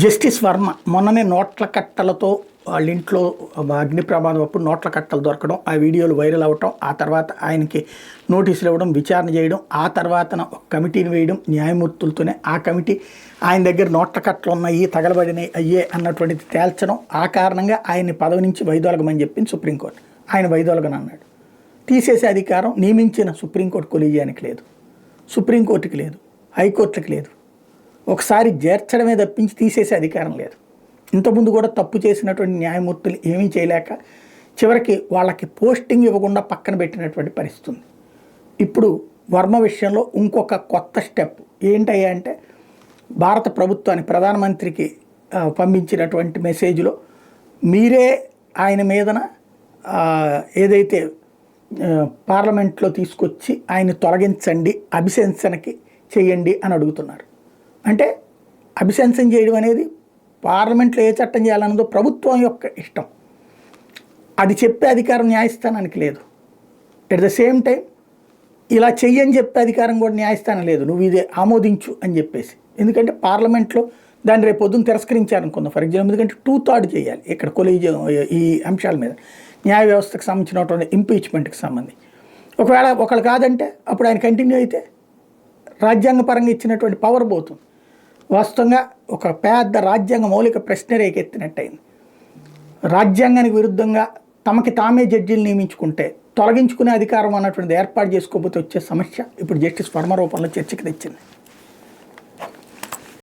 Justice Varma మొన్ననే నోట్ల కట్టలతో వాళ్ళ ఇంట్లో అగ్ని ప్రమాదం అప్పుడు నోట్ల కట్టలు దొరకడం, ఆ వీడియోలు వైరల్ అవ్వటం, ఆ తర్వాత ఆయనకి నోటీసులు ఇవ్వడం, విచారణ చేయడం, ఆ తర్వాత ఒక కమిటీని వేయడం న్యాయమూర్తులతోనే. ఆ కమిటీ ఆయన దగ్గర నోట్ల కట్టలు ఉన్నాయి, తగలబడినాయి అయ్యే అన్నటువంటిది తేల్చడం. ఆ కారణంగా ఆయన్ని పదవి నుంచి వైదొలగమని చెప్పింది సుప్రీంకోర్టు. ఆయన వైదొలగను అన్నాడు. తీసేసే అధికారం నియమించిన సుప్రీంకోర్టు కొలీజియానికి లేదు, సుప్రీంకోర్టుకి లేదు, హైకోర్టుకి లేదు. ఒకసారి చేర్చడమే తప్పించి తీసేసే అధికారం లేదు. ఇంతకుముందు కూడా తప్పు చేసినటువంటి న్యాయమూర్తులు ఏమీ చేయలేక చివరికి వాళ్ళకి పోస్టింగ్ ఇవ్వకుండా పక్కన పెట్టినటువంటి పరిస్థితి ఉంది. ఇప్పుడు వర్మ విషయంలో ఇంకొక కొత్త స్టెప్ ఏంటయ్యా అంటే, భారత ప్రభుత్వానికి ప్రధానమంత్రికి పంపించినటువంటి మెసేజ్లో మీరే ఆయన మీదన ఏదైతే పార్లమెంట్లో తీసుకొచ్చి ఆయన తొలగించండి, అభిశంసనకి చేయండి అని అడుగుతున్నారు. అంటే అభిశంసన చేయడం అనేది పార్లమెంట్లో ఏ చట్టం చేయాలన్నదో ప్రభుత్వం యొక్క ఇష్టం. అది చెప్పే అధికారం న్యాయస్థానానికి లేదు. ఎట్ ద సేమ్ టైం ఇలా చెయ్యని చెప్పే అధికారం కూడా న్యాయస్థానం లేదు, నువ్వు ఇదే ఆమోదించు అని చెప్పేసి. ఎందుకంటే పార్లమెంట్లో దాన్ని రేపు పొద్దున్న తిరస్కరించారనుకుందాం ఫర్ ఎగ్జాంపుల్. ఎందుకంటే 2/3 చేయాలి ఇక్కడ కొలీజియం ఈ అంశాల మీద, న్యాయ వ్యవస్థకు సంబంధించినటువంటి ఇంపీచ్మెంట్కి సంబంధించి. ఒకవేళ ఒకళ్ళు కాదంటే అప్పుడు ఆయన కంటిన్యూ అయితే రాజ్యాంగపరంగా ఇచ్చినటువంటి పవర్ పోతుంది. వాస్తవంగా ఒక పెద్ద రాజ్యాంగ మౌలిక ప్రశ్న రేకెత్తినట్టయింది. రాజ్యాంగానికి విరుద్ధంగా తమకి తామే జడ్జీలు నియమించుకుంటే తొలగించుకునే అధికారం అన్నటువంటిది ఏర్పాటు చేసుకోకపోతే వచ్చే సమస్య ఇప్పుడు జస్టిస్ వర్మ రూపంలో చర్చకి తెచ్చింది.